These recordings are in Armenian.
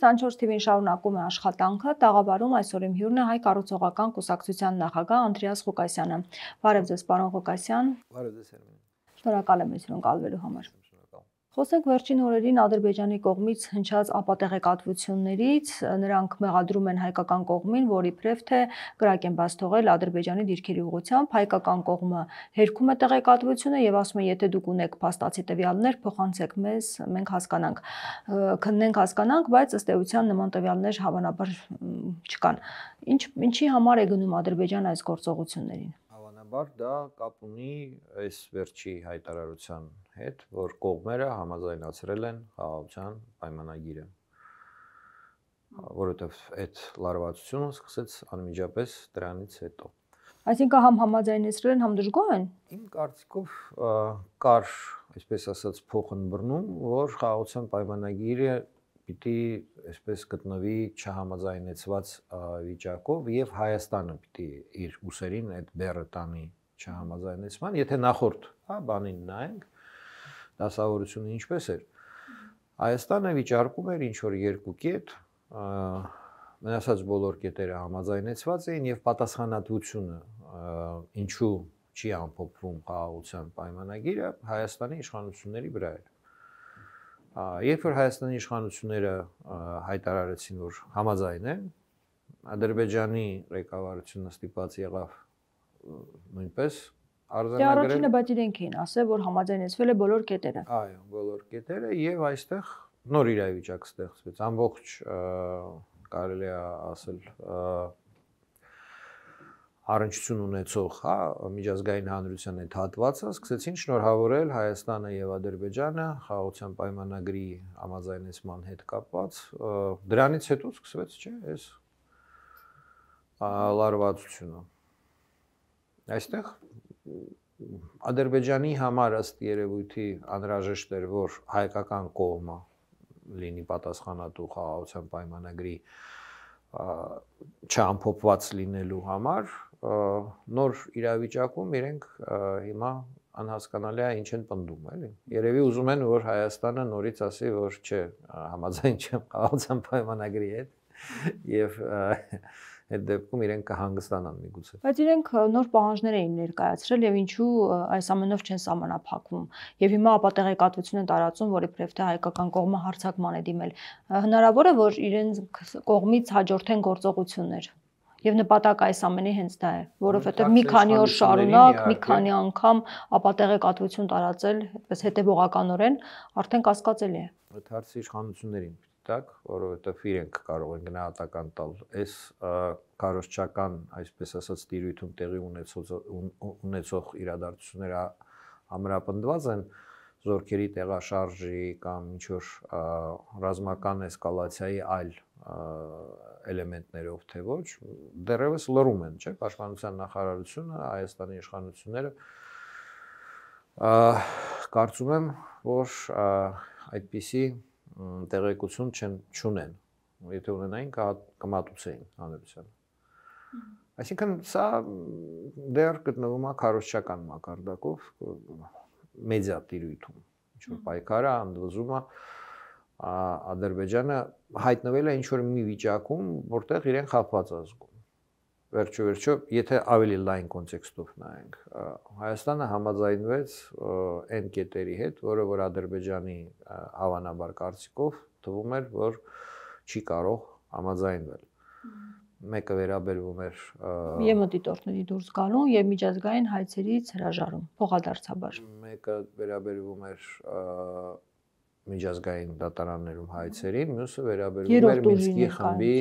24 TV-ին շարունակում է աշխատանքը, տաղավարում այսօր իմ հյուրն է Հայ կառուցողական կուսակցության նախագահ Անդրեաս Ղուկասյանը։ Բարև ձեզ, պարոն Ղուկասյան։ Բարև ձեզ, Էրմին։ Շնորհակալ եմ ինձ հրավիրելու համար։ Խոսենք վերջին օրերին Ադրբեջանի կողմից հնչած ապատեղեկատվություններից, նրանք մեղադրում են հայկական կողմին, որ իբրև թե կրակ են բաց թողել Ադրբեջանի դիրքերի ուղղությամբ, հայկական կողմը հերքում է տեղեկատվությունը եւ ասում է, եթե դուք ունեք փաստացի տվյալներ, փոխանցեք մեզ, մենք հասկանանք, քննենք հասկանանք, բայց ըստ էության նման տվյալներ հավանաբար չկան։ Ինչի համար է գնում Ադրբեջանը այս գործողություններին։ Հավանաբար դա կապ ունի այս վերջի հայտարարության հետ, որ կողմերը համաձայնացրել են խաղաղության պայմանագիրը, որովհետև այդ լարվածությունը սկսեց անմիջապես դրանից հետո։ Այսինքն համ համաձայնեցրել են, համ դժգոհ են։ Իմ կարծիքով կար, այսպես ասած, փոխըմբռնում, որ խաղաղության պայմանագիրը պիտի այսպես գտնվի չհամաձայնեցված վիճակով եւ Հայաստանը պիտի իր ուսերին այդ բեռը տանի չհամաձայնեցման, եթե նախորդ, բանին նայենք, դասավորությունը ինչպես էր։ Հայաստանը վիճարկում էր ինչ որ երկու կետ, մնացած բոլոր կետերը համաձայնեցված էին եւ պատասխանատվությունը ինչու չի ամփոփվում խաղաղության պայմանագիրը Հայաստանի իշխանությունների վրա էր։ Երբ որ Հայաստանի իշխանությունները հայտարարեցին, որ համաձայն են, Ադրբեջանի ղեկավարությունը ստիպված եղավ նույնպես արձանագրել։ Առաջինը բայց իրենք էին ասել, որ համաձայնեցվել է բոլոր կետերը։ Այո, բոլոր կետերը եւ այստեղ նոր իրավիճակ ստեղծվեց։ Ամբողջ կարելի է ասել առնչություն ունեցող, միջազգային հանրության այդ հատվածը սկսեցին շնորհավորել Հայաստանը եւ Ադրբեջանը խաղաղության պայմանագրի համաձայնեցման հետ կապված։ Դրանից հետո սկսվեց, չէ, այս լարվածությունը։ Այստեղ Ադրբեջանի համար ըստ երևույթի անհրաժեշտ էր, որ հայկական կողմը լինի պատասխանատու խաղաղության պայմանագրի չամփոփված լինելու համար, նոր իրավիճակում իրենք հիմա անհասկանալի է ինչ են պնդում, էլի։ Երևի ուզում են, որ Հայաստանը նորից ասի, որ չէ, համաձայն չեմ խաղաղության պայմանագրի հետ եւ այդ դեպքում իրենք կհանգստանան միգուցե։ Բայց իրենք նոր պահանջներ էին ներկայացրել եւ ինչու այս ամենով չեն սահմանափակվում։ Եվ հիմա ապատեղեկատվություն են տարածում, որ իբրև թե հայկական կողմը հարձակման է դիմել։ Հնարավոր է, որ իրենց կողմից հաջորդեն գործողություններ։ Եվ նպատակը այս ամենի հենց դա է, որովհետեւ մի քանի օր շարունակ, մի քանի անգամ ապատեղեկատվություն տարածել, այդպես հետեւողականորեն արդեն կասկածելի է։ Այդ հարցը իշխանություններին տակ, որովհետև իրենք կարող են գնահատական տալ այս քարոզչական, այսպես ասած, տիրույթում տեղի ունեցող իրադարձությունները ամրապնդված են զորքերի տեղաշարժի կամ ինչ որ ռազմական էսկալացիայի այլ էլեմենտներով թե ոչ, դեռևս լռում են, չէ՞, Պաշտպանության նախարարությունը, Հայաստանի իշխանությունները կարծում եմ, որ այդպիսի տեղեկություն չունեն, եթե ունենային կմատուցեին հանրությանը։ Այսինքն սա դեռ գտնվում է քարոզչական մակարդակով մեդիա տիրույթում, ինչ որ պայքարը, անդվզումը Ադրբեջանը հայտնվել է ինչ որ մի վիճակում, որտեղ իրեն խաբված է զգում։ Վերջո, եթե ավելի լայն կոնտեքստով նայենք, Հայաստանը համաձայնվեց այն կետերի հետ, որը որ Ադրբեջանի հավանաբար կարծիքով թվում էր, որ չի կարող համաձայնվել։ Մեկը վերաբերվում էր Եմտիտորդների դուրս գալուն եւ միջազգային հայցերից հրաժարում, փոխադարձաբար։ Մեկը վերաբերվում էր միջազգային դատարաններում հայցերին, մյուսը վերաբերվում էր Մինսկի խմբի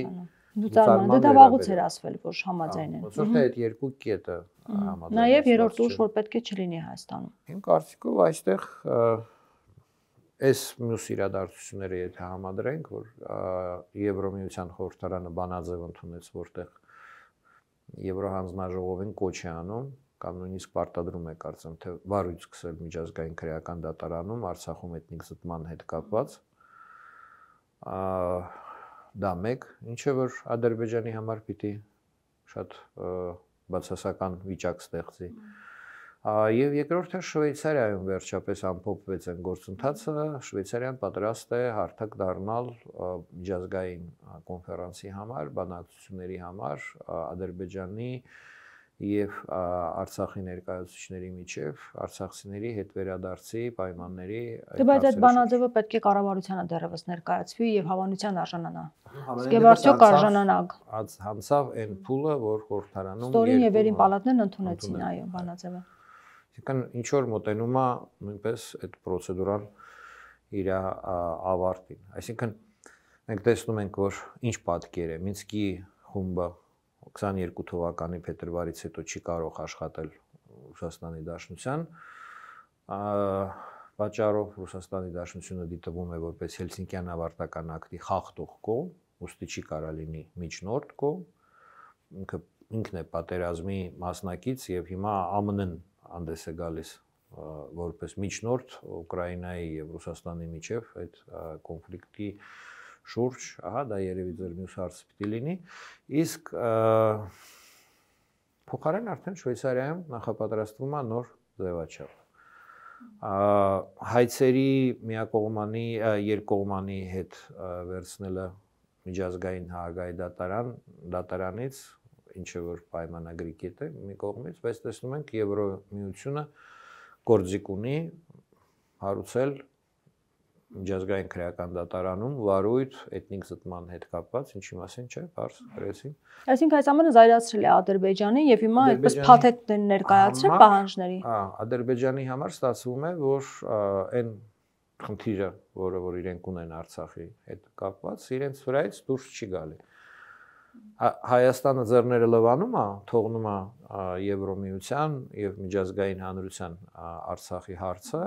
Դա վաղուց էր ասվել, որ համաձայն են։ Ոնց որ թե այդ երկու կետը համաձայն են։ Նաև երրորդ ուժ, որ պետք է չլինի Հայաստանում։ Իմ կարծիքով այստեղ այս մյուս իրադարձությունները եթե համադրենք, որ Եվրոմիության խորհրդարանը բանաձև ընդունեց, որտեղ Եվրոհանձնաժողովին կոչ է անում կամ նույնիսկ պարտադրում է կարծեմ, թե վարույց սկսել միջազգային քրեական դատարանում Արցախում էթնիկ զտման հետ կապված։ Դա մեկ, ինչը որ Ադրբեջանի համար պիտի շատ բացասական վիճակ ստեղծի։ Եվ երկրորդը Շվեյցարիայում վերջապես ամփոփվեց այն գործընթացը, Շվեյցարիան պատրաստ է հարթակ դառնալ միջազգային կոնֆերանսի համար, բանակցությունների համար Ադրբեջանի եւ Արցախի ներկայացուցիչների միջև արցախցիների հետ վերադարձի պայմանների Բայց այդ բանաձևը պետք է կառավարությանը դեռևս ներկայացվի եւ հավանության արժանանա։ Իսկ արդյոք արժանանակ հանցավ այն փուլը, որ խորհրդարանում Ստորին եւ Վերին պալատներն ընդունեցին, այո, բանաձևը։ Այսինքն ինչ որ մոտենում է նույնպես այդ պրոցեդուրան իր ավարտին։ Այսինքն մենք տեսնում ենք, որ ինչ պատկեր է Մինսկի խումբը 22 թվականի փետրվարից հետո չի կարող աշխատել Ռուսաստանի Դաշնության պատճառով Ռուսաստանի Դաշնությունը դիտվում է որպես Հելսինկյան ավարտական ակտի խախտող կողմ, ուստի չի կարող լինի միջնորդ կողմ, ինքն է պատերազմի մասնակից եւ հիմա ԱՄՆ-ն անդես է գալիս որպես միջնորդ Ուկրաինայի եւ Ռուսաստանի միջև այդ կոնֆլիկտի շուրջ, ահա դա երևի ձեր մյուս հարցը պիտի լինի, իսկ փոխարեն արդեն Շվեյցարիայում նախապատրաստվում է նոր ձևաչափ։ Հայցերի միակողմանի երկկողմանի հետ վերցնելը միջազգային հաղագայի դատարանից, ինչը որ պայմանագրի կետ է մի կողմից, բայց տեսնում ենք Եվրոմիությունը գործիք ունի հարուցել միջազգային քրեական դատարանում վարույթ էթնիկ զտման հետ կապված, ինչի մասին չէ, բարձ գրեցին։ Այսինքն այս ամենը զայրացրել է Ադրբեջանի եւ հիմա այդպես փաթեթ ներկայացրել պահանջների։ Ադրբեջանի համար ստացվում է, որ այն խնդիրը, որ իրենք ունեն Արցախի հետ կապված, իրենց վրայից դուրս չի գալի։ Հայաստանը ձեռները լվանում է, թողնում է Եվրոմիության եւ միջազգային հանրության Արցախի հարցը,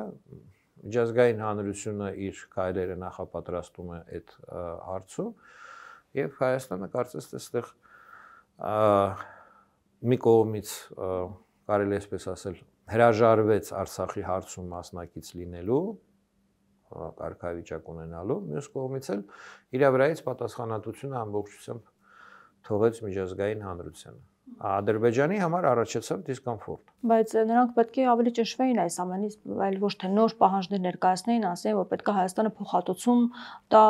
միջազգային հանրությունը իր քայլերը նախապատրաստում է այդ հարցում եւ Հայաստանը կարծես թե այստեղ մի կողմից կարելի է այսպես ասել հրաժարվեց Արցախի հարցում մասնակից լինելու կարգավիճակ ունենալու, մյուս կողմից էլ իր վրայից պատասխանատվությունը ամբողջությամբ թողեց միջազգային հանրությանը։ Ադրբեջանի համար առաջացավ դիսկոմֆորտ։ Բայց նրանք պետք է ավելի ճշվեին այս ամենից, այլ ոչ թե նոր պահանջներ ներկայացնեին, ասեն, որ պետք է Հայաստանը փոխհատուցում տա,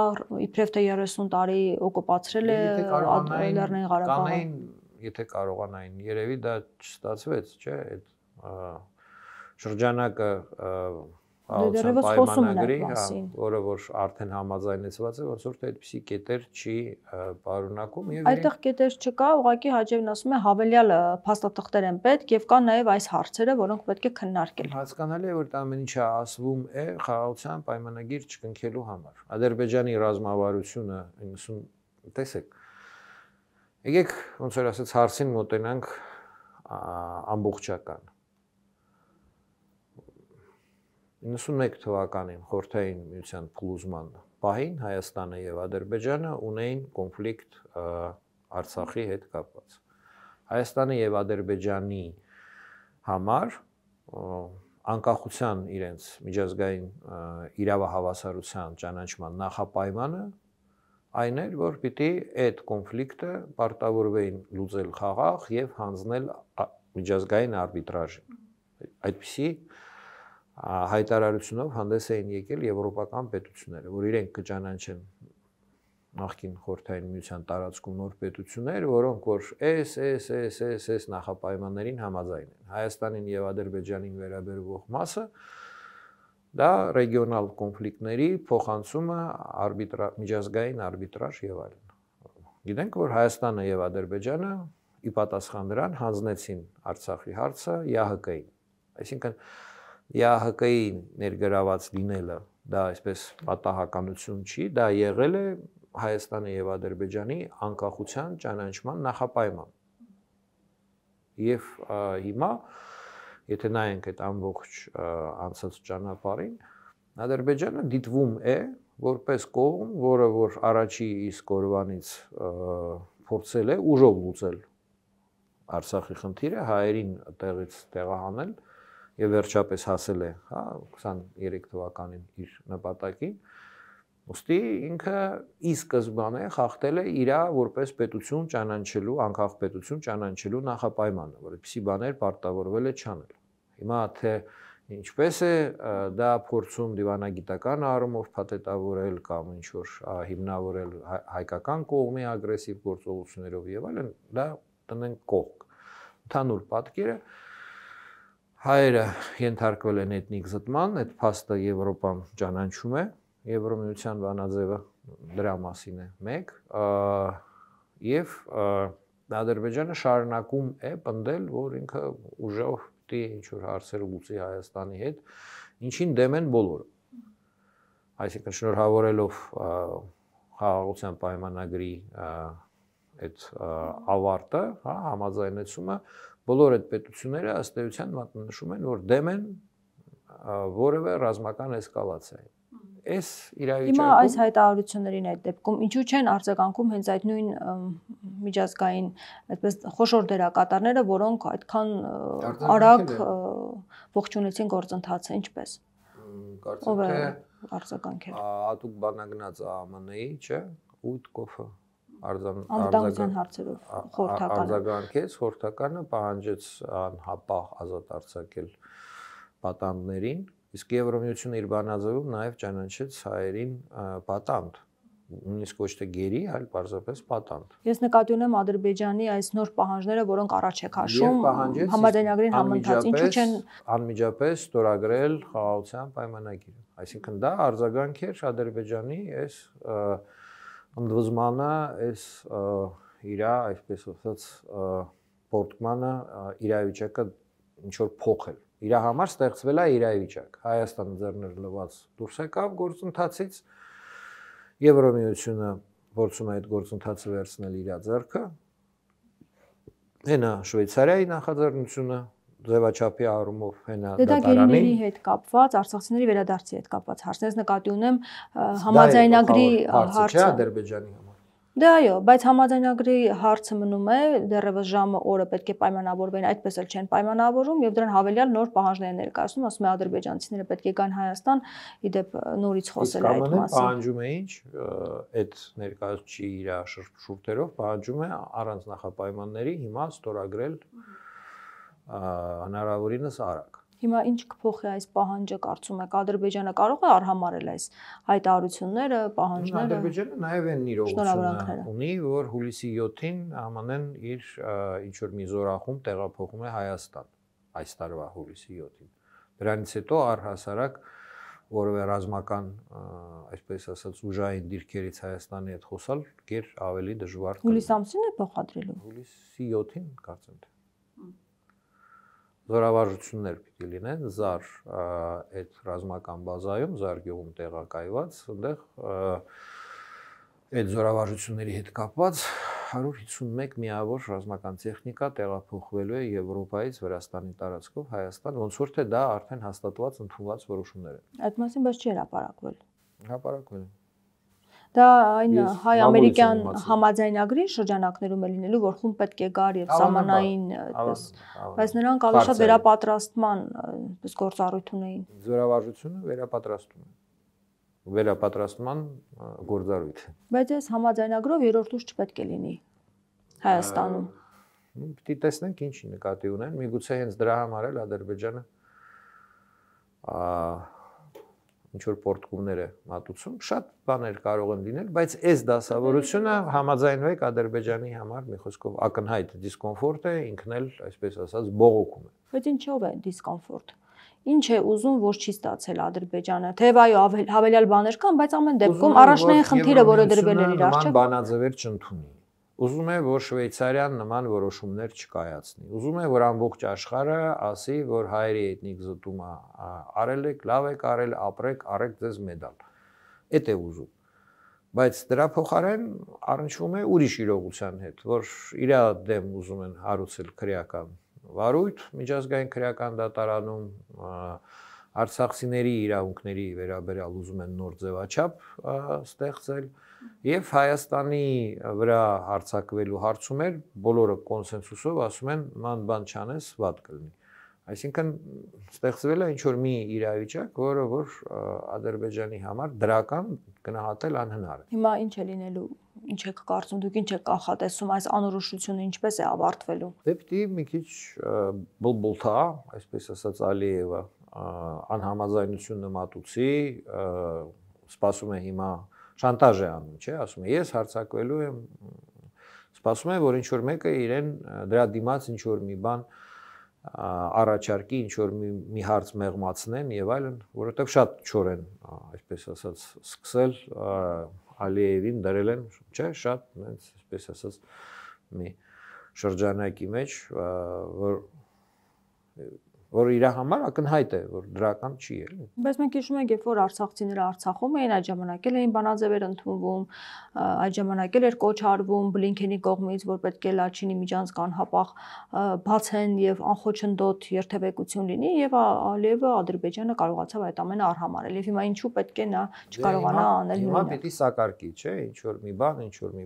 իբրև թե 30 տարի օկուպացրել է Լեռնային Ղարաբաղը։ Եթե կարողանային, երևի դա չստացվեց, չէ՞, այդ շրջանակը դեռևս խոսում են այդ մասին, որը որ արդեն համաձայնեցված է, ոնց որ թե այդպիսի կետեր չի պարունակում եւ այդտեղ կետեր չկա, ուղղակի Հաջևն ասում է հավելյալ փաստաթղթեր են պետք եւ կան նաեւ այս հարցերը, որոնք պետք է քննարկել։ Հասկանալի է, որ դա ամեն ինչը ասվում է խաղաղության պայմանագիր չկնքելու համար։ Ադրբեջանի ռազմավարությունը 90 տեսեք։ Եկեք ոնց որ ասած հարցին մոտենանք ամբողջական 91 թվականին խորհրդային միության փլուզման պահին Հայաստանը եւ Ադրբեջանը ունեին կոնֆլիկտ Արցախի հետ կապված։ Հայաստանը եւ Ադրբեջանի համար անկախության իրենց միջազգային իրավահավասարության ճանաչման նախապայմանը այն էր, որ պիտի այդ կոնֆլիկտը պարտավորվեին լուծել խաղաղ եւ հանձնել միջազգային արբիտրաժին։ Այդպիսի հայտարարությունով հանդես էին եկել եվրոպական պետությունները, որ իրենք կճանաչեն նախկին խորհրդային միության տարածքում նոր պետություններ, որոնք որ այս նախապայմաններին համաձայն են։ Հայաստանին եւ Ադրբեջանին վերաբերող մասը դա ռեգիոնալ կոնֆլիկտների փոխանցումը միջազգային արբիտրաժ եւ այլն։ Գիտենք, որ Հայաստանը եւ Ադրբեջանը ի պատասխան դրան հանձնեցին Արցախի հարցը ԵԱՀԿ-ին։ Այսինքն ԵԱՀԿ-ի ներգրաված լինելը դա այսպես պատահականություն չի, դա եղել է Հայաստանի եւ Ադրբեջանի անկախության ճանաչման նախապայման։ Եվ հիմա եթե նայենք այդ ամբողջ անցած ճանապարհին, Ադրբեջանը դիտվում է որպես կողմ, որը որ առաջի իսկ օրվանից փորձել է ուժով լուծել Արցախի խնդիրը, հայերին տեղից տեղահանել եւ վերջապես հասել է, հա, 23 թվականին իր նպատակին, ուստի ինքը ի սկզբանե խախտել է իր որպես պետություն ճանաչելու, անկախ պետություն ճանաչելու նախապայմանը, որ այդպիսի բաներ պարտավորվել է չանել։ Հիմա թե ինչպես է դա փորձում դիվանագիտական առումով փաթեթավորել կամ ինչ որ հիմնավորել հայկական կողմի ագրեսիվ գործողություններով եւ այլն, դա տնենք կողք։ Ընդհանուր պատկերը հայերը ենթարկվել են էթնիկ զտման, այդ փաստը Եվրոպան ճանաչում է, Եվրոմիության բանաձևը դրա մասին է մեկ, եւ Ադրբեջանը շարունակում է պնդել, որ ինքը ուժով դի ինչ որ հարցեր լուծի Հայաստանի հետ, ինչին դեմ են բոլորը։ Այսինքն շնորհավորելով խաղաղության պայմանագրի այդ ավարտը, հա, համաձայնեցումը, բոլոր այդ պետությունները ըստ էության մատնանշում են, որ դեմ են որևէ ռազմական էսկալացիայի։ Այս իրավիճակում Հիմա այս հայտարարություններին այդ դեպքում ինչու չեն արձագանքում հենց այդ նույն միջազգային այդպես խոշոր դերակատարները, որոնք այդքան արագ ողջունեցին գործընթացը, ինչպես։ Ով է արձագանքել։ Հատուկ բանագնաց ԱՄՆ-ի, չէ, Ուտկոֆը անվտանգության հարցերով արձագանքեց, խորհրդականը պահանջեց անհապաղ ազատ արձակել պատանդներին, իսկ Եվրոմիությունը իր բանաձևում նաև ճանաչեց հայերին պատանդ, նույնիսկ ոչ թե գերի, այլ պարզապես պատանդ։ Ես նկատի ունեմ Ադրբեջանի այս նոր պահանջները, որոնք առաջ է քաշում համաձայնագրին համընթաց, ինչու չեն անմիջապես ստորագրել խաղաղության պայմանագիրը։ Այսինքն դա արձագանք էր Ադրբեջանի այս ընդվզմանը, այս իր այսպես ասած պորտմանը իրավիճակը ինչ որ փոխել։ Իր համար ստեղծվել է իրավիճակ։ Հայաստանը ձեռներ լված դուրս եկավ գործընթացից, Եվրոմիությունը փորձում է այդ գործընթացը վերցնել իր ձեռքը։ Հենա Շվեյցարիայի նախաձեռնությունը ձևաչափի առումով հենա դատարանի հետ կապված, արցախցիների վերադարձի հետ կապված հարցերից նկատի ունեմ համաձայնագրի հարցը Ադրբեջանի համար։ Դե այո, բայց համաձայնագրի հարցը մնում է, դեռևս ժամը օրը պետք է պայմանավորվեն, այդպես էլ չեն պայմանավորում եւ դրան հավելյալ նոր պահանջներ են ներկայացնում, ասում է ադրբեջանցիները պետք է գան Հայաստան, իդեպ նորից խոսել է այդ մասին։ Պահանջում է ինչ, այդ ներկայացուցիչի իր շուրթերով պահանջում է առանց նախապայմանների հիմա ստորագրել հնարավորինս արագ։ Հիմա ինչ կփոխի այս պահանջը, կարծում եք, Ադրբեջանը կարող է արհամարել այս հայտարարությունները, պահանջները։ Ադրբեջանը նաև այն իրողությունը ունի, որ հուլիսի 7-ին ԱՄՆ-ն իր ինչ որ մի զորախումբ տեղափոխում է Հայաստան, այս տարվա հուլիսի 7-ին։ Դրանից հետո առհասարակ որևէ ռազմական, այսպես ասած, ուժային դիրքերից Հայաստանի հետ խոսալ գեր ավելի դժվար։ Հուլիս ամսին է փոխադրելու։ Հուլիսի 7-ին կարծեմ թե զորավարժություններ պիտի լինեն զար այդ ռազմական բազայում, զար գյուղում տեղակայված, այնտեղ այդ զորավարժությունների հետ կապված 151 միավոր ռազմական տեխնիկա տեղափոխվելու է Եվրոպայից Վրաստանի տարածքով Հայաստան, ոնց որ թե դա արդեն հաստատված ընդունված որոշումներ են։ Այդ մասին բայց չի հրապարակվել։ Հրապարակվել է։ Դա այն հայ-ամերիկյան համաձայնագրի շրջանակներում է լինելու, որ խումբ պետք է գար եւ սահմանային այդպես, բայց նրանք ավելի շատ վերապատրաստման այդպես գործառույթ ունեին։ Զորավարժությունը վերապատրաստում է։ Վերապատրաստման գործառույթ է։ Բայց այս համաձայնագրով երրորդ ուժ չպետք է լինի Հայաստանում։ Պիտի տեսնենք ինչի նկատի ունեն, միգուցե հենց դրա համար էլ Ադրբեջանը ինչ որ պորտկումներ է մատուցում, շատ բաներ կարող են լինել, բայց այս դասավորությունը համաձայնվեք Ադրբեջանի համար մի խոսքով ակնհայտ դիսկոմֆորտ է, ինքն էլ, այսպես ասած, բողոքում է։ Բայց ինչով է դիսկոմֆորտ։ Ինչ է ուզում, որ չի ստացել Ադրբեջանը։ Թեև այո, հավելյալ բաներ կան, բայց ամեն դեպքում առաջնային խնդիրը, որը դրվել էր իր առջև, բանաձևեր չընդունի։ Ուզում է, որ Շվեյցարիան նման որոշումներ չկայացնի։ Ուզում է, որ ամբողջ աշխարհը ասի, որ հայերի էթնիկ զտումը արել եք, լավ եք արել, ապրեք, արեք ձեզ մեդալ։ Էդ է ուզում։ Բայց դրա փոխարեն առնչվում է ուրիշ իրողության հետ, որ իր դեմ ուզում են հարուցել քրեական վարույթ, միջազգային քրեական դատարանում, արցախցիների իրավունքների վերաբերյալ ուզում են նոր ձևաչափ ստեղծել եւ Հայաստանի վրա հարձակվելու հարցում բոլորը կոնսենսուսով ասում են ման բան չանես վատ կլինի։ Այսինքն ստեղծվել է ինչ-որ մի իրավիճակ, որը որ Ադրբեջանի համար դրական գնահատել անհնար է։ Հիմա ինչ է լինելու, ինչ եք կարծում, դուք ինչ եք կանխատեսում, այս անորոշությունը ինչպես է ավարտվելու։ Դե պիտի մի քիչ բլբլթա, այսպես ասած Ալիևը անհամաձայնությունը մատուցի, սպասում է հիմա շանտաժ է անում, չէ, ասում է ես հարձակվելու եմ, սպասում է որ ինչ որ մեկը իրեն դրա դիմաց ինչ որ մի բան առաջարկի, ինչ որ մի հարց մեղմացնեն եւ այլն, որովհետեւ շատ չոր են, այսպես ասած, սկսել Ալիևին դրել են, չէ, շատ, այնպես այսպես ասած մի շրջանակի մեջ, որ իր համար ակնհայտ է, որ դրական չի էլի։ Բայց մենք հիշում ենք, երբ որ արցախցիները Արցախում էին, այդ ժամանակ էլ էին բանաձևեր ընդունվում, այդ ժամանակ էլ էր կոչ արվում Բլինքենի կողմից, որ պետք է Լաչինի միջանցքն հապաղ բացեն եւ անխոչնդոտ երթևեկություն լինի, եւ Ալիևը Ադրբեջանը կարողացավ այդ ամենը արհամարել։ Եւ հիմա ինչու պետք է նա չկարողանա անել նույնը։ Հիմա պիտի սակարկի, չէ, ինչ որ մի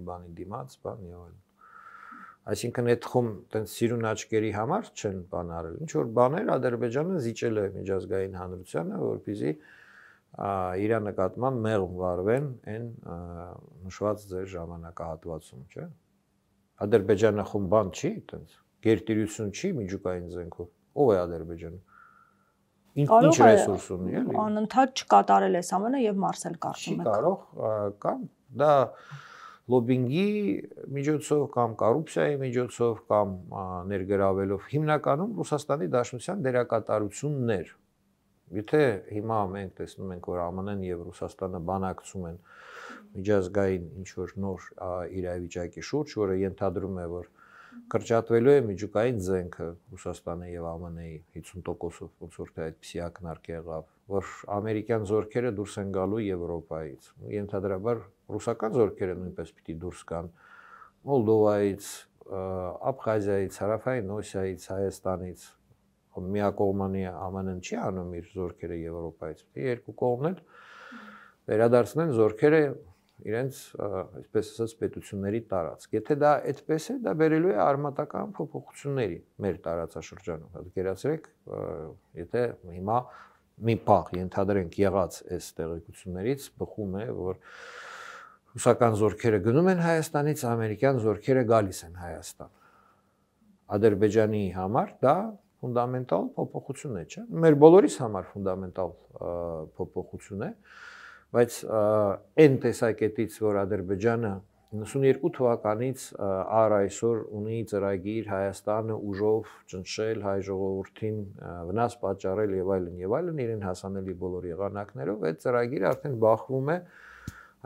բանի դիմաց, բան եւ այլն։ Այսինքն այդ խում տենց սիրուն աչքերի համար չեն բան արել։ Ինչ որ բաներ Ադրբեջանը զիջել է միջազգային հանրությանը, որպեսզի իր նկատմամբ մեղմ վարվեն այն նշված ձեր ժամանակահատվածում, չէ։ Ադրբեջանը խում բան չի, տենց գերտիրություն չի միջուկային զենքով։ Ո՞վ է Ադրբեջանը։ Ինչ ռեսուրս ունի, էլի։ Անընդհատ չկատարել է ամենը եւ մարսել կարծում եք։ Չի կարող կամ դա լոբինգի միջոցով կամ կոռուպցիայի միջոցով կամ ներգրավելով հիմնականում Ռուսաստանի Դաշնության դերակատարություններ։ Եթե հիմա մենք տեսնում ենք, որ ԱՄՆ-ն եւ Ռուսաստանը բանակցում են միջազգային ինչ-որ նոր իրավիճակի շուրջ, որը ենթադրում է, որ կրճատվելու է միջուկային զենքը Ռուսաստանի եւ ԱՄՆ-ի 50%-ով, ոնց որ թե այդպիսի ակնարկ եղավ, որ ամերիկյան զորքերը դուրս են գալու Եվրոպայից։ Ենթադրաբար ռուսական զորքերը նույնպես պիտի դուրս գան Մոլդովայից, Աբխազիայից, Հարավային Օսիայից, Հայաստանից։ Միակողմանի ԱՄՆ-ն չի անում իր զորքերը Եվրոպայից։ Պիտի երկու կողմն էլ վերադարձնեն զորքերը իրենց, այսպես ասած, պետությունների տարածք։ Եթե դա այդպես է, դա բերելու է արմատական փոփոխությունների մեր տարածաշրջանում։ Պատկերացրեք, եթե հիմա մի պահ ենթադրենք եղած այս տեղեկություններից բխում է, որ ռուսական զորքերը գնում են Հայաստանից, ամերիկյան զորքերը գալիս են Հայաստան։ Ադրբեջանի համար դա ֆունդամենտալ փոփոխություն է, չէ՞։ Մեր բոլորիս համար ֆունդամենտալ փոփոխություն է, բայց այն տեսակետից, որ Ադրբեջանը 92 թվականից առ այսօր ունի ծրագիր Հայաստանը ուժով ճնշել հայ ժողովրդին, վնաս պատճառել եւ այլն, իրեն հասանելի բոլոր եղանակներով, այդ ծրագիրը արդեն բախվում է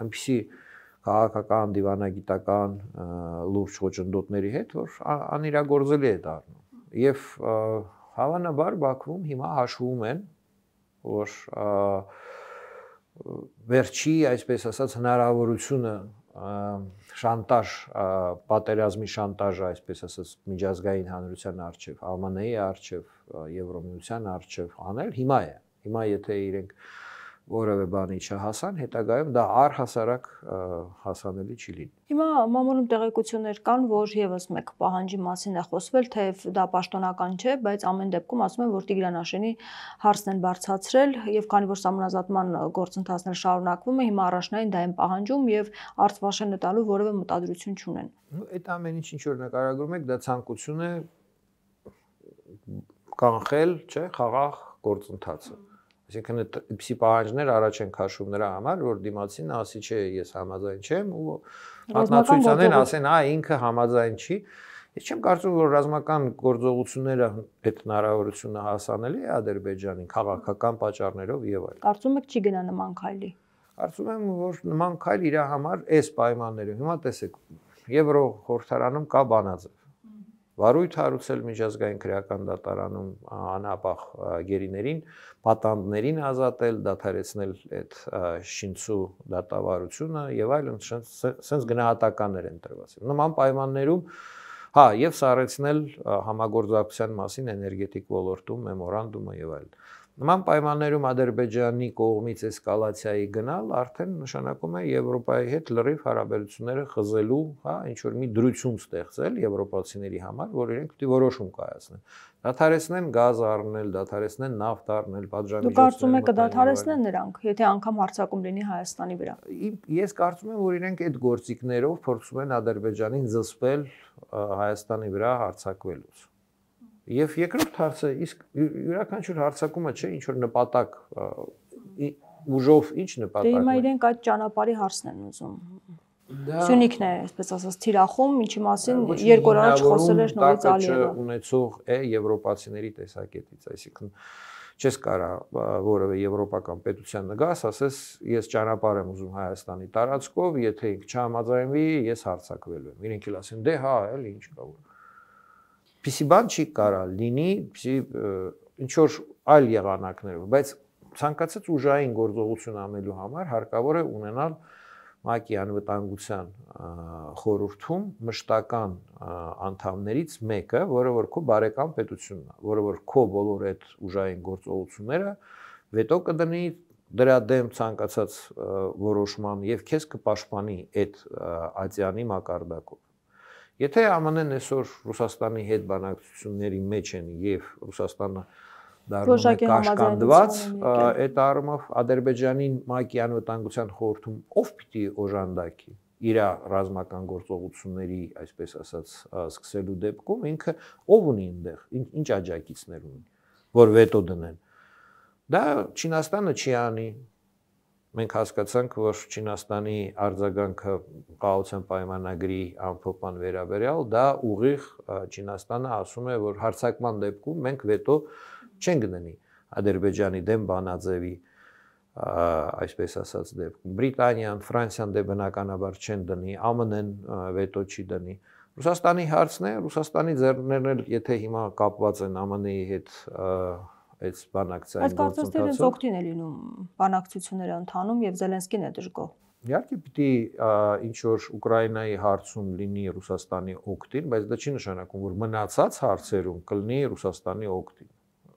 այնպիսի քաղաքական, դիվանագիտական լուրջ խոչընդոտների հետ, որ անիրագործելի է դառնում։ Եվ հավանաբար Բաքվում հիմա հաշվում են, որ վերջի, այսպես ասած, հնարավորությունը շանտաժ, պատերազմի շանտաժը, այսպես ասած, միջազգային հանրության առջև, ԱՄՆ-ի առջև, Եվրոմիության առջև անել հիմա է։ Հիմա եթե իրենք որևէ բանի չհասան, հետագայում դա առհասարակ հասանելի չի լինի։ Հիմա մամուլում տեղեկություններ կան, որ եւս մեկ պահանջի մասին է խոսվել, թեև դա պաշտոնական չէ, բայց ամեն դեպքում ասում են, որ Տիգրան հարցն են բարձրացրել եւ քանի որ սահմանազատման գործընթացներ շարունակվում է, հիմա առաջնային դա են պահանջում եւ արծվաշենը տալու որևէ մտադրություն չունեն։ Այդ ամեն ինչ որ նկարագրում եք, դա ցանկություն է կանխել, չէ, խաղաղ գործընթացը։ Այսինքն այդպիսի պահանջներ առաջ են քաշում նրա համար, որ դիմացին ասի չէ, ես համաձայն չեմ ու մատնացույցանեն ասեն, ինքը համաձայն չի։ Ես չեմ կարծում, որ ռազմական գործողությունները այդ հնարավորությունը հասանելի է Ադրբեջանին քաղաքական պատճառներով եւ այլն։ Կարծում եք չի գնա նման քայլի։ Կարծում եմ, որ նման քայլ իր համար այս պայմաններում։ Հիմա տեսեք, Եվրո խորհրդարանում կա բանաձև։ Վարույթ հարուցել միջազգային քրեական դատարանում անապահ գերիներին, պատանդներին ազատել, դադարեցնել այդ շինցու դատավարությունը եւ այլն, sense գնահատականներ են տրված։ Նման պայմաններում, եւ սառեցնել համագործակցության մասին էներգետիկ ոլորտում մեմորանդումը եւ այլն։ Նման պայմաններում Ադրբեջանի կողմից էսկալացիայի գնալ արդեն նշանակում է Եվրոպայի հետ լրիվ հարաբերությունները խզելու, հա, ինչ որ մի դրություն ստեղծել եվրոպացիների համար, որ իրենք պիտի որոշում կայացնեն։ Դադարեցնեն գազ առնել, դադարեցնեն նավթ առնել, պատժամիջոցներ։ Դու կարծում ես կդադարեցնեն նրանք, եթե անգամ հարձակում լինի Հայաստանի վրա։ Ես կարծում եմ, որ իրենք այդ գործիքներով փորձում են Ադրբեջանին զսպել Հայաստանի վրա հարձակվելուց։ Եվ երկրորդ հարցը, իսկ յուրաքանչյուր հարձակումը չէ, ինչ որ նպատակ, ուժով ինչ նպատակ։ Դե հիմա իրենք այդ ճանապարհի հարցն են ուզում։ Սյունիքն է, այսպես ասած, թիրախում, ինչի մասին 2 օր առաջ խոսել էր նորից Ալիևը։ Ունեցող է եվրոպացիների տեսակետից, այսինքն չես կարա որևէ եվրոպական պետության նգաս, ասես ես ճանապարհ եմ ուզում Հայաստանի տարածքով, եթե ինքը չհամաձայնվի, ես հարձակվելու եմ։ Իրենք էլ ասեն, դե հա, էլի ինչ կա։ Պիսի բան չի կարա լինի, պիսի ինչ որ այլ եղանակներով, բայց ցանկացած ուժային գործողություն անելու համար հարկավոր է ունենալ ՄԱԿ-ի անվտանգության խորհրդում մշտական անդամներից մեկը, որը որ քո բարեկամ պետությունն է, որը որ քո բոլոր այդ ուժային գործողությունները վետո կդնի դրա դեմ ցանկացած որոշման եւ քեզ կպաշտպանի այդ ատյանի մակարդակով։ Եթե ԱՄՆ-ն այսօր Ռուսաստանի հետ բանակցությունների մեջ են եւ Ռուսաստանը դառնում է կաշկանդված, այդ առումով Ադրբեջանին ՄԱԿ-ի անվտանգության խորհրդում ով պիտի օժանդակի իր ռազմական գործողությունների, այսպես ասած, սկսելու դեպքում ինքը ով ունի այնտեղ, ինչ աջակիցներ ունի, որ վետո դնեն։ Դա Չինաստանը չի անի։ Մենք հասկացանք, որ Չինաստանի արձագանքը Կայունության պայմանագրի ամփոփման վերաբերյալ դա ուղիղ Չինաստանը ասում է, որ հարձակման դեպքում մենք վետո չենք դնի Ադրբեջանի դեմ բանաձևի, այսպես ասած դեպքում։ Բրիտանիան, Ֆրանսիան դե բնականաբար չեն դնի, ԱՄՆ-ն վետո չի դնի։ Ռուսաստանի հարցն է, Ռուսաստանի ձեռներն էլ եթե հիմա կապված են ԱՄՆ-ի հետ այս բանակցային գործընթացով։ Բայց կարծես թե իրենց օգտին է լինում բանակցությունները ընթանում եւ Զելենսկին է դժգոհ։ Իհարկե պիտի ինչ որ Ուկրաինայի հարցում լինի Ռուսաստանի օգտին, բայց դա չի նշանակում, որ մնացած հարցերում կլինի Ռուսաստանի օգտին։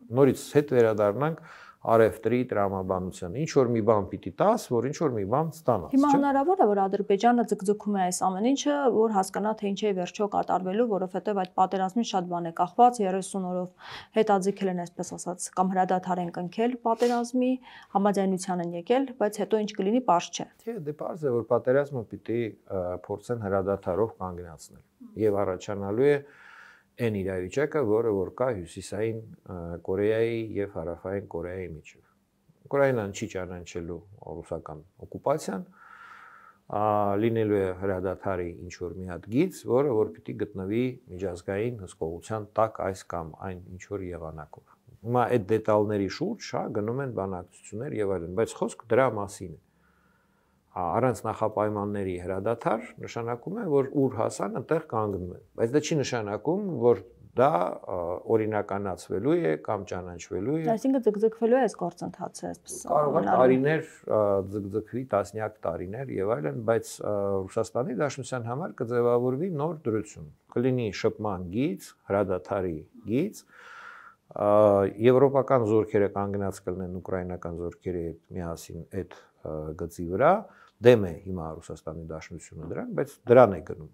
Նորից հետ վերադառնանք առևտրի տրամաբանության։ Ինչ որ մի բան պիտի տաս, որ ինչ որ մի բան ստանաս։ Հիմա հնարավոր է, որ Ադրբեջանը ձգձգում է այս ամեն ինչը, որ հասկանա թե ինչ է վերջո կատարվելու, որովհետև այդ պատերազմից շատ բան է կախված, 30 օրով հետաձգել են, այսպես ասած, կամ հրադադար են կնքել պատերազմի, համաձայնության են եկել, բայց հետո ինչ կլինի, պարզ չէ։ Չէ, դե պարզ է, որ պատերազմը պիտի փորձեն հրադադարով կանգնացնել եւ առաջանալու է այն իրավիճակը, որը որ կա Հյուսիսային Կորեայի եւ Հարավային Կորեայի միջեւ։ Ուկրաինան չի ճանաչելու ռուսական օկուպացիան, լինելու է հրադադարի ինչ որ մի հատ գիծ, որը որ պիտի գտնվի միջազգային հսկողության տակ այս կամ այն ինչ որ եղանակով։ Հիմա այդ դետալների շուրջ, հա, գնում են բանակցություններ եւ այլն, բայց խոսքը դրա մասին է։ Առանց նախապայմանների հրադադար նշանակում է, որ ուր հասան, այնտեղ կանգնում են, բայց դա չի նշանակում, որ դա օրինականացվելու է կամ ճանաչվելու է։ Այսինքն ձգձգվելու է այս գործընթացը, այսպես կարող է տարիներ ձգձգվի, տասնյակ տարիներ եւ այլն, բայց Ռուսաստանի Դաշնության համար կձևավորվի նոր դրություն։ Կլինի շփման գիծ, հրադադարի գիծ, եվրոպական զորքերը կանգնած կլինեն ուկրաինական զորքերի հետ միասին այդ գծի վրա, դեմ է հիմա Ռուսաստանի Դաշնությունը դրան, բայց դրան է գնում,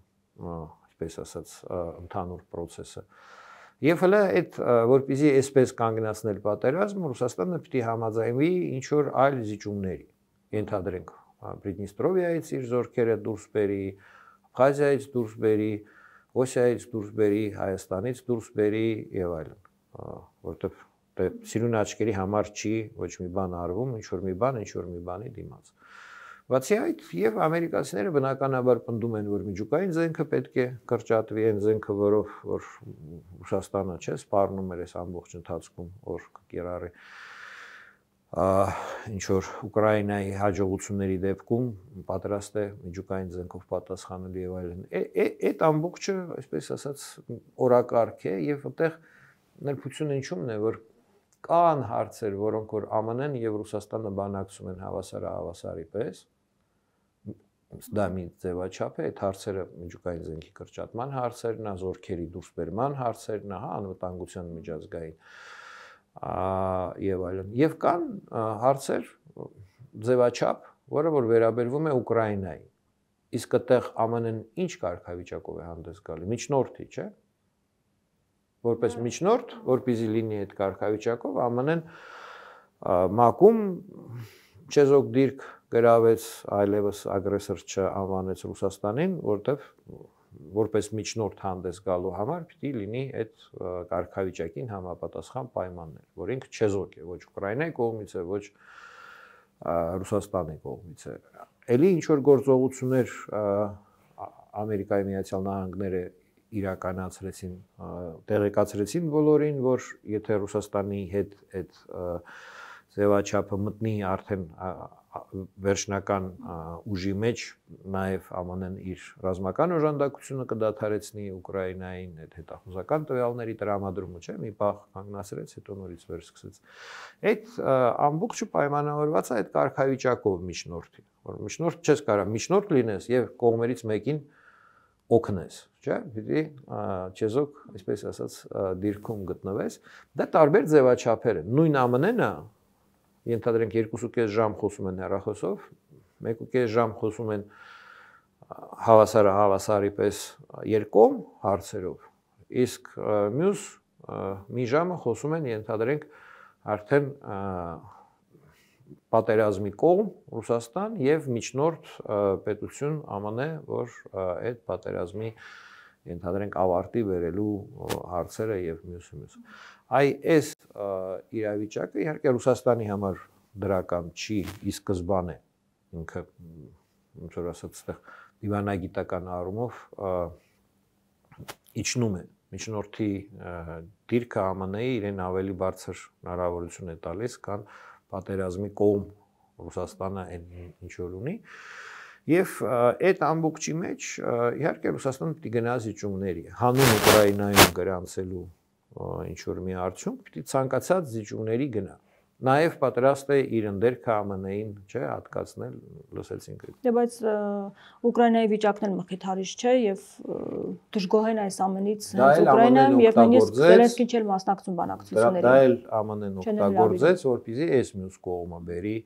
այսպես ասած, ընդհանուր process-ը։ Եվ հələ այդ որպեսզի այսպես կանգնացնել պատերազմը, Ռուսաստանը պիտի համաձայնվի ինչ որ այլ զիջումների։ Ենթադրենք Պրիդնիստրովիայից իր զորքերը դուրս բերի, Աբխազիայից դուրս բերի, Օսիայից դուրս բերի, Հայաստանից դուրս բերի եւ այլն, որտեղ սիրուն աչքերի համար չի ոչ մի բան արվում, ինչ որ մի բանի դիմաց։ Բացի այդ, եւ ամերիկացիները բնականաբար պնդում են, որ միջուկային զենքը պետք է կրճատվի, այն զենքը, որով որ Ռուսաստանը չէ, սպառնում էր այս ամբողջ ընթացքում, որ կկիրառի ինչ որ Ուկրաինայի հաջողությունների դեպքում պատրաստ է միջուկային զենքով պատասխանել եւ այլն։ Այդ ամբողջը, այսպես ասած, օրակարգ է եւ այդտեղ ներբությունը ինչումն է, որ կան հարցեր, որոնք որ ԱՄՆ-ն եւ Ռուսաստանը բանակցում են հավասարի պես, դա մի ձևաչափ է, այդ հարցերը միջուկային զենքի կրճատման հարցերն է, զորքերի դուրսբերման հարցերն է, հա, անվտանգության միջազգային եւ այլն։ Եվ կան հարցեր ձևաչափ, որը որ վերաբերվում է Ուկրաինային։ Իսկ այդտեղ ԱՄՆ-ն ինչ կարգավիճակով է հանդես գալի, միջնորդի, չէ՞։ Որպես միջնորդ, որպեսզի լինի այդ կարգավիճակով, ԱՄՆ-ն մակում չեզոք դիրք գրավեց, այլևս ագրեսոր չանվանեց Ռուսաստանին, որտեղ որպես միջնորդ հանդես գալու համար պիտի լինի այդ կարգավիճակին համապատասխան պայմաններ, որ ինքը չեզոք է, ոչ Ուկրաինայի կողմից է, ոչ Ռուսաստանի կողմից է։ Էլի ինչ որ գործողություններ Ամերիկայի Միացյալ Նահանգները իրականացրեցին, տեղեկացրեցին բոլորին, որ եթե Ռուսաստանի հետ այդ ձևաչափը մտնի արդեն վերջնական ուժի մեջ, նաև ԱՄՆ-ն իր ռազմական օժանդակությունը կդադարեցնի Ուկրաինային, այդ հետախուզական տվյալների տրամադրումը, չէ՞, մի պահ կանգնացրեց, հետո նորից վերսկսեց։ Այդ ամբողջը պայմանավորված է այդ կարգավիճակով միջնորդի, որ միջնորդ չես կարող միջնորդ լինես եւ կողմերից մեկին օգնես, չէ՞, պիտի չեզոք, այսպես ասած, դիրքում գտնվես։ Դա տարբեր ձևաչափեր են։ Նույն ԱՄՆ-ն է, ենթադրենք 2.5 ժամ խոսում են հեռախոսով, 1.5 ժամ խոսում են հավասարը հավասարի պես երկկողմ հարցերով, իսկ մյուս մի ժամը խոսում են ենթադրենք արդեն պատերազմի կողմ Ռուսաստան եւ միջնորդ պետություն ԱՄՆ, որ այդ պատերազմի ենթադրենք ավարտի բերելու հարցերը եւ մյուսը։ Այս իրավիճակը իհարկե Ռուսաստանի համար դրական չի ի սկզբանե, ինքը ոնց որ ասած այդտեղ դիվանագիտական առումով իջնում է միջնորդի դիրքը ԱՄՆ-ի իրեն ավելի բարձր հնարավորություն է տալիս, քան պատերազմի կողմ Ռուսաստանը ինչ որ ունի։ Եվ այդ ամբողջի մեջ իհարկե Ռուսաստանը պիտի գնա զիջումների, հանուն Ուկրաինայում գրանցելու ինչ որ մի արդյունք պիտի ցանկացած զիջումների գնա։ Նաև պատրաստ է իր ընդերքը ԱՄՆ-ին, չէ, հատկացնել, լսեցինք։ Դե բայց Ուկրաինայի վիճակն էլ մխիթարիչ չէ եւ դժգոհ են այս ամենից հենց Ուկրաինայում եւ նույնիսկ Զելենսկին չէ մասնակցում բանակցություններին։ Դա էլ ԱՄՆ-ն օգտագործեց, որպեսզի այս մյուս կողմը բերի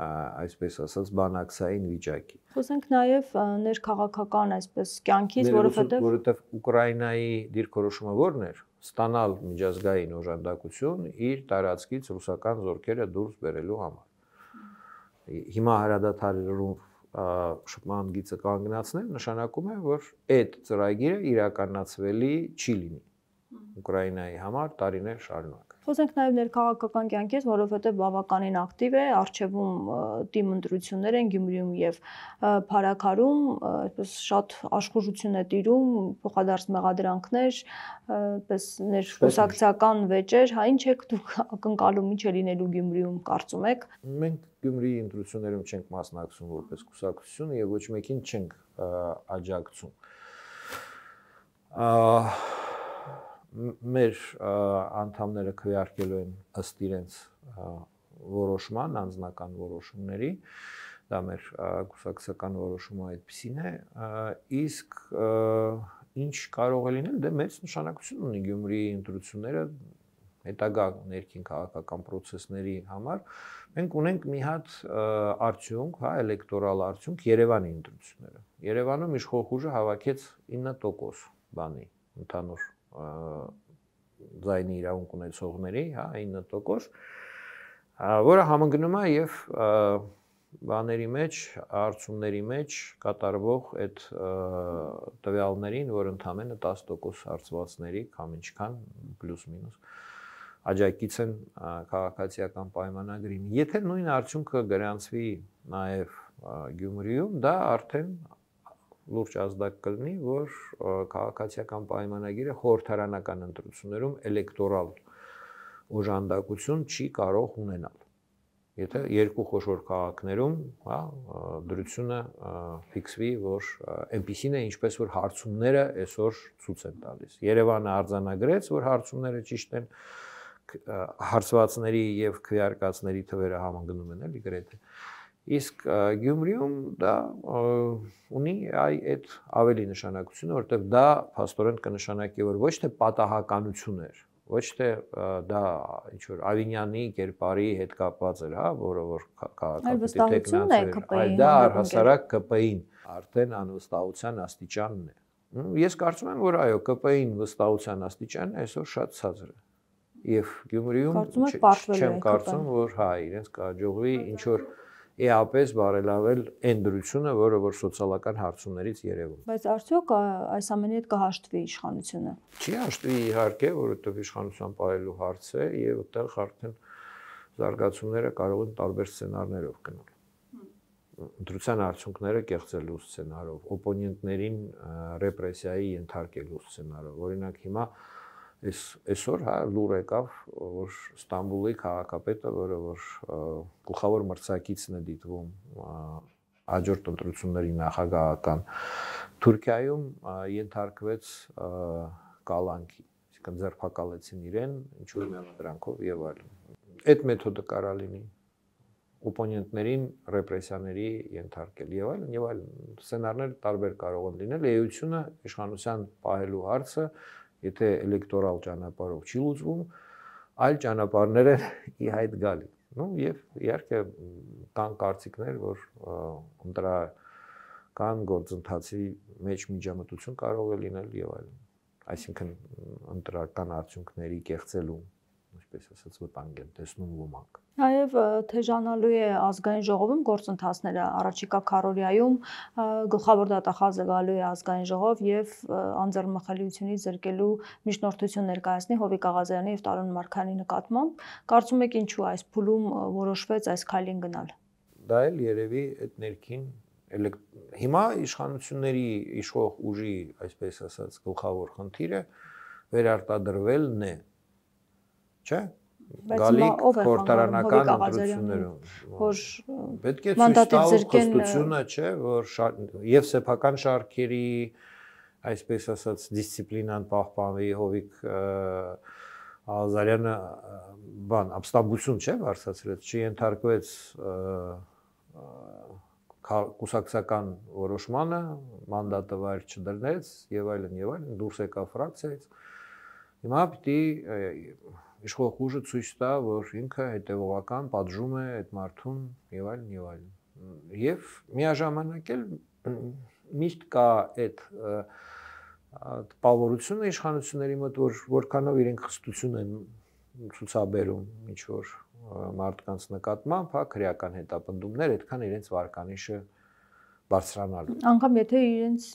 այսպես ասած բանակցային վիճակի։ Խոսենք նաև ներքաղաքական այսպես կյանքից, որովհետև Ուկրաինայի դիրքորոշումը ո՞րն էր։ Ստանալ միջազգային օժանդակություն իր տարածքից ռուսական զորքերը դուրս բերելու համար։ Հիմա հրադադարում շփման գիծը կանգնացնել նշանակում է, որ այդ ծրագիրը իրականացվելի չի լինի Ուկրաինայի համար տարիներ շարունակ։ Խոսենք նաև ներքաղաքական կյանքից, որովհետև բավականին ակտիվ է, առջևում թիմ ընտրություններ են Գյումրիում եւ Փարաքարում, այսպես շատ աշխուժություն է տիրում, փոխադարձ մեղադրանքներ, այսպես ներկուսակցական վեճեր, հա ինչ եք դուք ակնկալում, ինչ է լինելու Գյումրիում, կարծում եք։ Մենք Գյումրիի ընտրություններում չենք մասնակցում որպես կուսակցություն եւ ոչ մեկին չենք աջակցում։ Մեր անդամները քվեարկելու են ըստ իրենց որոշման, անձնական որոշումների, դա մեր կուսակցական որոշումը այդպեսին է, իսկ ինչ կարող է լինել, դե մեծ նշանակություն ունի Գյումրիի ընտրությունները հետագա ներքին քաղաքական process-ների համար, մենք ունենք մի հատ արդյունք, հա, էլեկտորալ արդյունք Երևանի ընտրությունները։ Երևանում իշխող ուժը հավաքեց 9% բանի ընդհանուր ձայնի իրավունք ունեցողների, հա, 9%, որը համընկնում է եւ բաների մեջ, արցումների մեջ կատարվող այդ տվյալներին, որ ընդամենը 10% հարցվածների կամ ինչքան պլյուս-մինուս աջակից են քաղաքացիական պայմանագրին։ Եթե նույն արդյունքը գրանցվի նաև Գյումրիում, դա արդեն լուրջ ազդակ կլինի, որ քաղաքացիական պայմանագիրը խորհրդարանական ընտրություններում էլեկտորալ օժանդակություն չի կարող ունենալ։ Եթե երկու խոշոր քաղաքներում, հա, դրությունը ֆիքսվի, որ այնպիսին է, ինչպես որ հարցումները այսօր ցույց են տալիս։ Երևանը արձանագրեց, որ հարցումները ճիշտ են, հարցվածների եւ քվեարկածների թվերը համընկնում են, էլի գրեթե։ Իսկ Գյումրիում դա ունի այդ ավելի նշանակությունը, որտեղ դա փաստորեն կնշանակի, որ ոչ թե պատահականություն էր, ոչ թե դա ինչ որ Ավինյանի կերպարի հետ կապված էր, հա, որը որ քաղաքապետի տեխնացիա էր, այլ դա առհասարակ ԿՊ-ին արդեն անվստահության աստիճանն է։ Ես կարծում եմ, որ այո, ԿՊ-ին վստահության աստիճանը այսօր շատ ցածր է։ Եվ Գյումրիում չեմ կարծում, որ հա, իրենց կհաջողվի ինչ որ էապես բարելավել այն դրությունը, որը որ սոցիալական հարցումներից երևում։ Բայց արդյոք այս ամենի հետ կհաշտվի իշխանությունը։ Չի հաշտվի իհարկե, որովհետև իշխանության պահելու հարց է եւ այդտեղ արդեն զարգացումները կարող են տարբեր սցենարներով գնալ։ Ընտրության արդյունքները կեղծելու սցենարով, օպոնենտներին ռեպրեսիայի ենթարկելու սցենարով։ Օրինակ հիմա այսօր հա լուր եկավ, որ Ստամբուլի քաղաքապետը, որը որ գլխավոր մրցակիցն է դիտվում հաջորդ ընտրությունների նախագահական Թուրքիայում ենթարկվեց կալանքի, այսինքն ձերբակալեցին իրեն ինչ որ մեղադրանքով եւ այլն։ Այդ մեթոդը կարա լինի օպոնենտներին ռեպրեսիաների ենթարկել եւ այլն սցենարներ տարբեր կարող են լինել էությունը իշխանության պահելու հարցը եթե էլեկտորալ ճանապարհով չի լուծվում այլ ճանապարհներ են ի հայտ գալի եւ իհարկե կան կարծիքներ որ ընտրական գործընթացի մեջ միջամտություն կարող է լինել եւ այլն այսինքն ընտրական արդյունքների կեղծելու այսպես ասած վտանգ են տեսնում ոմանք Նաև թեժանալու է ազգային ժողովում գործընթացները առաջիկա քառորյայում գլխավոր դատախազը գալու է ազգային ժողով եւ անձեռնմխելիությունից զրկելու միջնորդություն ներկայացնի Հովիկ Աղազարյանի եւ Տարոն Մարգարյանի նկատմամբ կարծում եք ինչու այս փուլում որոշվեց այս քայլին գնալ Դա էլ երևի այդ ներքին հիմա իշխանությունների իշխող ուժի այսպես ասած գլխավոր խնդիրը վերարտադրվելն է չէ Գալիք խորհրդարանական ընտրություններում որ պետք է ցույց տալ հստությունը, չէ, որ եւ սեփական շարքերի այսպես ասած դիսցիպլինան պահպանվի Հովիկ Աղազարյանը բան ապստամբություն չէ բարձրացրեց, չենթարկվեց կուսակցական որոշմանը, մանդատը վայր չդրնեց եւ այլն դուրս եկավ ֆրակցիայից։ Հիմա պիտի իշխող ուժը ցույց տա, որ ինքը հետևողական պատժում է այդ մարդուն եւ այլն։ Եվ միաժամանակ էլ միշտ կա այդ տպավորությունը իշխանությունների մոտ, որ որքանով իրենք խստություն են ցուցաբերում ինչ որ մարդկանց նկատմամբ, հա, քրեական հետապնդումներ, այդքան իրենց վարկանիշը բարձրանալու։ Անկամ եթե իրենց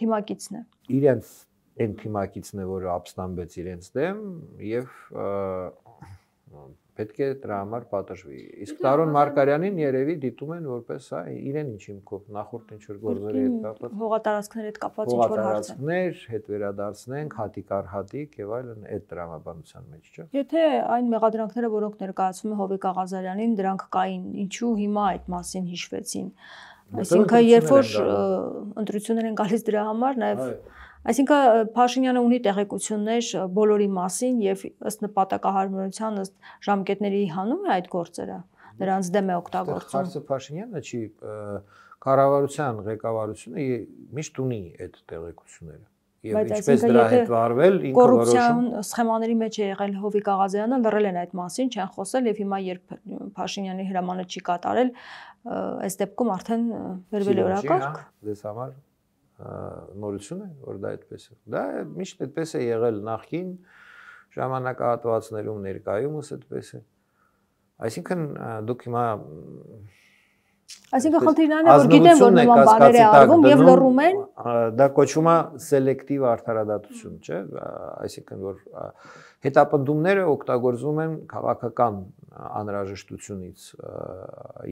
թիմակիցն է։ Իրենց այն թիմակիցն է, որը ապստամբեց իրենց դեմ եւ պետք է դրա համար պատժվի։ Իսկ Տարոն Մարգարյանին երևի դիտում են որպես հա իրեն ինչ հիմքով նախորդ ինչ որ գործերի հետ կապված հողատարածքների հետ կապված ինչ որ հարց է։ Հողատարածքներ հետ վերադարձնենք հատիկ առ հատիկ եւ այլն այդ դրամաբանության մեջ չէ։ Եթե այն մեղադրանքները, որոնք ներկայացվում է Հովիկ Աղազարյանին, դրանք կային, ինչու հիմա այդ մասին հիշվեցին։ Այսինքն երբ որ ընտրություններ են գալիս դրա համար նաեւ Այսինքն Փաշինյանը ունի տեղեկություններ բոլորի մասին եւ ըստ նպատակահարմարության ըստ ժամկետների հանում է այդ գործերը նրանց դեմ է օգտագործում Խարսը Փաշինյանը չի կառավարության ղեկավարությունը միշտ ունի այդ տեղեկությունները եւ ինչպես դրա հետ վարվել ինքը կոռուպցիոն սխեմաների մեջ է եղել Հովիկ Աղազարյանը լռել են այդ մասին չեն խոսել եւ հիմա երբ Փաշինյանի հրամանը չի կատարել այս դեպքում արդեն վերվել է օրակարգ դες համար նորություն է, որ դա այդպես է։ Դա միշտ այդպես է եղել նախքին ժամանակահատվածներում ներկայումս այդպես է։ Այսինքն դուք հիմա Այսինքն խնդիրն այն է, որ գիտեն, որ նման բաներ է արվում եւ լռում են։ Դա կոչվում է սելեկտիվ արդարադատություն, չէ՞։ Այսինքն որ հետապնդումները օգտագործվում են քաղաքական անհրաժեշտությունից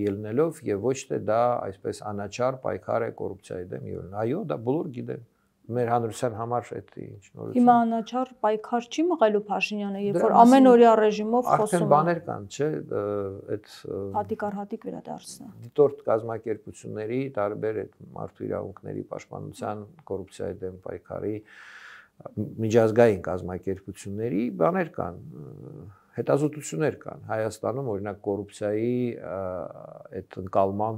ելնելով եւ ոչ թե դա այսպես անաչառ պայքար է կոռուպցիայի դեմ եւ այո դա բոլոր գիտեն մեր հանրության համար այդ ինչ նորություն Հիմա անաչառ պայքար չի մղելու Փաշինյանը երբ որ ամենօրյա ռեժիմով խոսում արդեն բաներ կան չէ այդ հատիկ առ հատիկ վերադարձնա դիտորդ կազմակերպությունների տարբեր այդ մարդու իրավունքների պաշտպանության կոռուպցիայի դեմ պայքարի միջազգային կազմակերպությունների բաներ կան հետազոտություններ կան Հայաստանում օրինակ կոռուպցիայի այդ ընկալման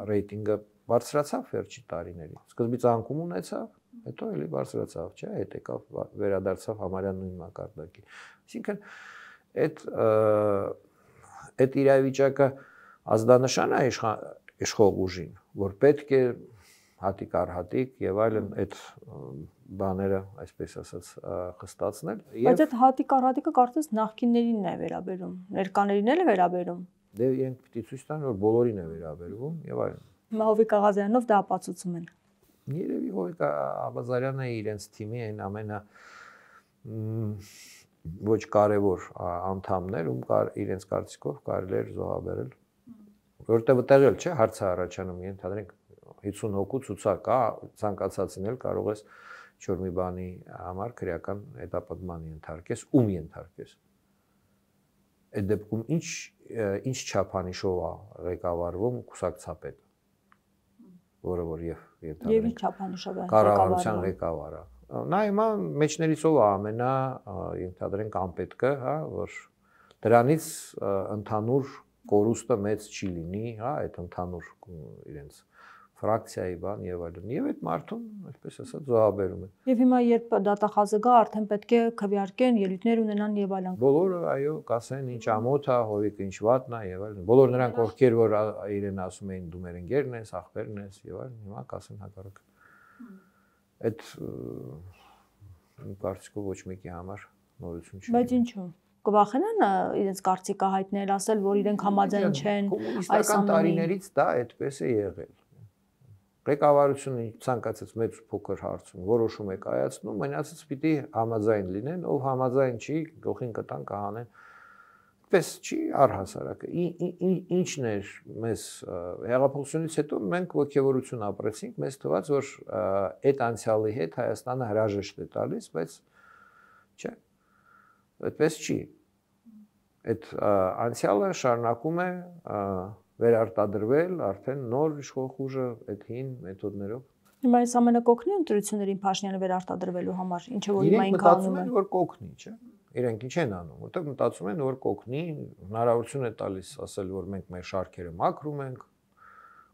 ռեյտինգը բարձրացավ վերջի տարիներին սկզբից անկում ունեցավ հետո էլի բարձրացավ, չէ՞, հետ եկավ վերադարձավ համարյա նույն մակարդակի։ Այսինքն այդ իրավիճակը ազդանշան է իշխող ուժին, որ պետք է հատիկ առ հատիկ եւ այլն այդ բաները, այսպես ասած, խստացնել։ Բայց այդ հատիկ առ հատիկը կարծես նախկիններին է վերաբերում, ներկաներին էլ է վերաբերում։ Դե իրենք պիտի ցույց տան, որ բոլորին է վերաբերվում եւ այլն։ Հիմա Հովիկ Աղազարյանով դա ապացուցում են։ Երևի Հովիկ Աղազարյանը իրենց թիմի այն ամենա ոչ կարևոր անդամներ, ում իրենց կարծիքով կարելի էր զոհաբերել, որտեղ վտեղել չէ, հարց է առաջանում, ենթադրենք 50 հոգու ցուցակ կա, ցանկացածին էլ կարող ես ինչ-որ մի բանի համար քրեական հետապնդման ենթարկես, ում ենթարկես։ Այդ դեպքում ինչ չափանիշով է ղեկավարվում կուսակցապետը, որը որ եւ ինչ չափանիշով է կառավարության ղեկավարը։ Նա հիմա մեջներից ով է ամենա ենթադրենք անպետքը, հա, որ դրանից ընդհանուր կորուստը մեծ չի լինի, հա, այդ ընդհանուր իրենց ֆրակցիայի բան եւ այլն։ Եվ այդ մարդուն, այսպես ասած, զոհաբերում են։ Եվ հիմա երբ դատախազը գա, արդեն պետք է քվեարկեն, ելույթներ ունենան եւ այլն։ Բոլորը, այո, կասեն ինչ ամոթ է, Հովիկը ինչ վատնա եւ այլն։ Բոլոր նրանք ովքեր որ իրեն ասում էին դու մեր ընկերն ես, ախպերն ես եւ այլն, հիմա կասեն հակառակը։ Այդ կարծիքով ոչ մեկի համար նորություն չի։ Բայց ինչու՞ կվախենան իրենց կարծիքը հայտնել, ասել, որ իրենք համաձայն չեն այս տարիներից դա այդպես է եղել։ Ղեկավարությունը ցանկացած մեծ փոքր հարցում որոշում է կայացնում, մնացած պիտի համաձայն լինեն, ով համաձայն չի, գլխին կտան կհանեն։ Այդպես չի առհասարակ։ Ինչն էր մեզ հեղափոխությունից հետո մենք ոգևորություն ապրեցինք, մեզ թվաց, որ այդ անցյալի հետ Հայաստանը հրաժեշտ է տալիս, բայց չէ։ Այդպես չի։ Այդ անցյալը շարունակում է վերարտադրվել արդեն նոր իշխող ուժը այդ հին մեթոդներով։ Հիմա այս ամենը կօգնի ընտրություններին Փաշինյանը վերարտադրվելու համար, ինչը որ հիմա ինքը անում է։ Իրենք մտածում են, որ կօգնի, չէ՞։ Իրենք ինչ են անում, որտեղ մտածում են, որ կօգնի, հնարավորություն է տալիս ասել, որ մենք մեր շարքերը մաքրում ենք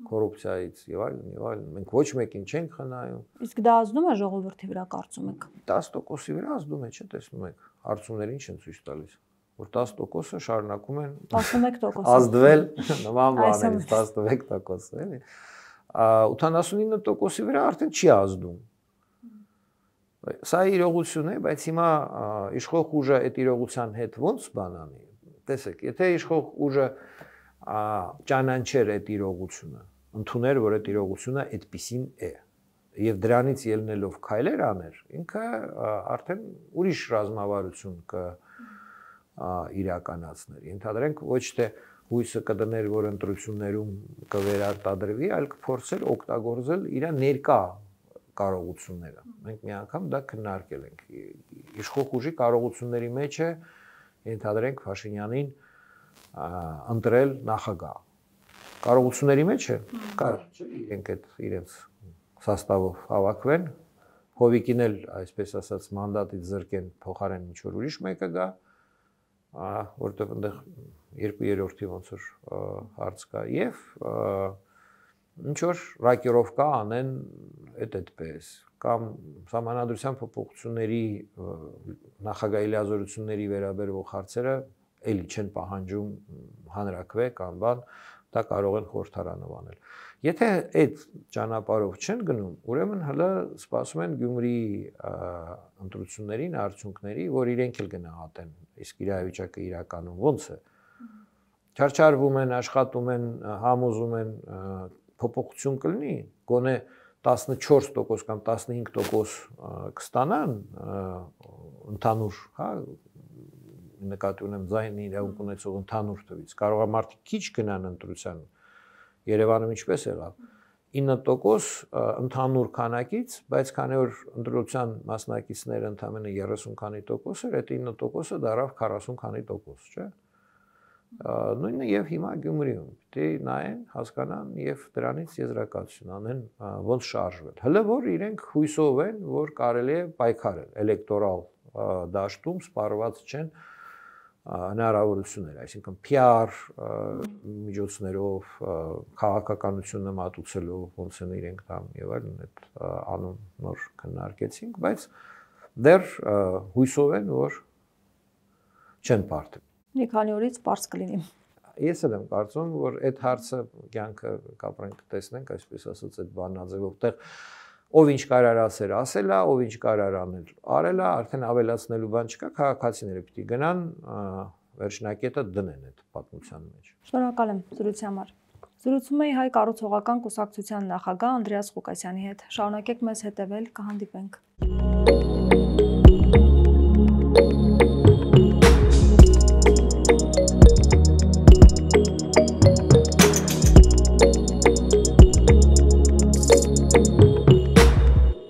կոռուպցիայից եւ այլն եւ այլն։ Մենք ոչ մեկին չենք խնայում։ Իսկ դա ազդում է ժողովրդի վրա, կարծում եք։ 10%-ի վրա ազդում է, չէ՞, տեսնում եք։ Հարցումները ինչ են ցույց տալիս, որ 10%-ը շարունակում են 11% ազդվել նման բաներից 11%, էլի։ 89%-ի վրա արդեն չի ազդում։ Սա իրողություն է, բայց հիմա իշխող ուժը այդ իրողության հետ ոնց բան անի։ Տեսեք, եթե իշխող ուժը ճանաչեր այդ իրողությունը, ընդուներ, որ այդ իրողությունը այդպիսին է, եւ դրանից ելնելով քայլեր աներ, ինքը արդեն ուրիշ ռազմավարություն իրականացներ։ Ենթադրենք ոչ թե հույսը կդներ, որ ընտրություններում կվերարտադրվի, այլ կփորձեր օգտագործել իր ներկա կարողությունները։ Մենք մի անգամ դա քննարկել ենք։ Իշխող ուժի կարողությունների մեջ է ենթադրենք Փաշինյանին ընտրել նախագահ։ Կարողությունների մեջ է, կար, չէ՞, իրենք այդ իրենց սաստավով հավաքվեն, Հովիկին էլ, այսպես ասած, մանդատից զրկեն, փոխարեն ինչ որ ուրիշ մեկը գա, որտեղ այնտեղ 2/3 ոնց որ հարց կա եւ ինչ որ ռակիրովկա անեն այդպես կամ համանadrության փոփոխությունների նախագահի լիազորությունների վերաբերող հարցերը էլի չեն պահանջում հանրակրվե կամ բան, դա կարող են խորհրդարանով անել։ Եթե այդ ճանապարհով չեն գնում, ուրեմն հələ սպասում են Գյումրիի ընտրություններին, արդյունքների, որ իրենք էլ գնահատեն, իսկ իրավիճակը իրականում ոնց է։ Չարչարվում են, աշխատում են, համոզում են, փոփոխություն կլինի, գոնե 14% կամ 15% կստանան ընդհանուր, հա, նկատի ունեմ ձայնի իրավունք ունեցող ընդհանուր թվից։ Կարող է մարդիկ քիչ գնան ընտրության։ Երևանում ինչպես եղավ 9% ընդհանուր քանակից, բայց քանի որ ընտրության մասնակիցները ընդամենը 30 քանի տոկոս էր, այդ 9%-ը դարավ 40 քանի տոկոս, չէ՞։ Նույնը եւ հիմա Գյումրիում պիտի նայեն, հասկանան եւ դրանից եզրակացություն անեն ոնց շարժվել։ Հələ որ իրենք հույսով են, որ կարելի է պայքարել էլեկտորալ դաշտում, սպառված չեն հնարավորություններ, այսինքն PR միջոցներով քաղաքականությունը մատուցելով, ոնց են իրենք там եւ այլն այդ անուն նոր քննարկեցինք, բայց դեռ հույսով են, որ չեն պարտել։ Մի քանի օրից པարզ կլինի։ Ես էլ եմ կարծում, որ այդ հարցը կյանքը կապրենք տեսնենք, այսպես ասած, այդ բանաձևով տեղ ով ինչ կարար ասել է, ով ինչ կարար արել է, արդեն ավելացնելու բան չկա, քաղաքացիները պիտի գնան վերջնակետը դնեն այդ պատմության մեջ։ Շնորհակալ եմ զրույցի համար։ Զրուցում էի Հայ կառուցողական կուսակցության նախագահ Անդրեաս Ղուկասյանի հետ։ Շարունակեք մեզ հետևել, կհանդիպենք։